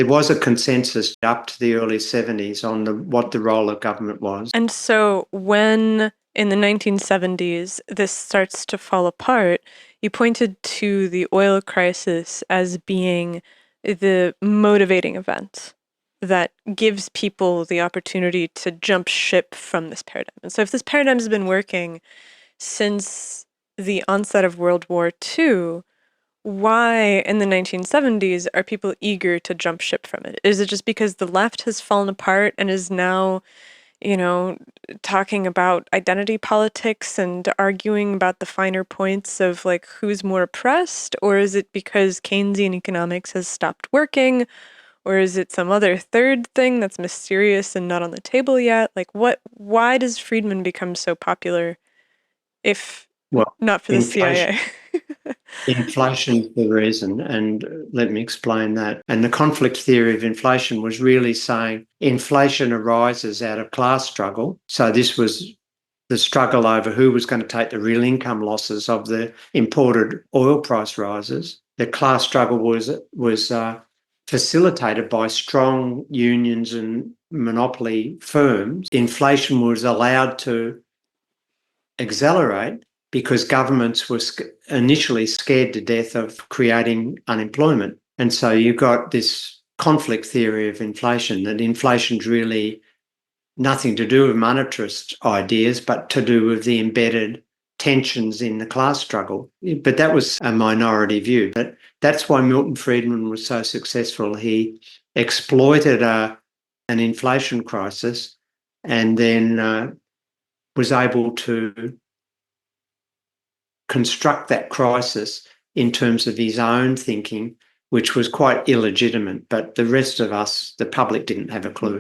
There was a consensus up to the early 70s on what the role of government was. And so when in the 1970s this starts to fall apart, you pointed to the oil crisis as being the motivating event that gives people the opportunity to jump ship from this paradigm. And so if this paradigm has been working since the onset of World War II, why in the 1970s are people eager to jump ship from it? Is it just because the left has fallen apart and is now, you know, talking about identity politics and arguing about the finer points of like who's more oppressed? Or is it because Keynesian economics has stopped working? Or is it some other third thing that's mysterious and not on the table yet? Like why does Friedman become so popular if Well, not for the inflation. CIA? Inflation's the reason, and let me explain that. And the conflict theory of inflation was really saying inflation arises out of class struggle. So this was the struggle over who was going to take the real income losses of the imported oil price rises. The class struggle was facilitated by strong unions and monopoly firms. Inflation was allowed to accelerate because governments were initially scared to death of creating unemployment. And so you got this conflict theory of inflation, that inflation's really nothing to do with monetarist ideas, but to do with the embedded tensions in the class struggle. But that was a minority view. But that's why Milton Friedman was so successful. He exploited an inflation crisis and then was able to construct that crisis in terms of his own thinking, which was quite illegitimate. But the rest of us, the public, didn't have a clue.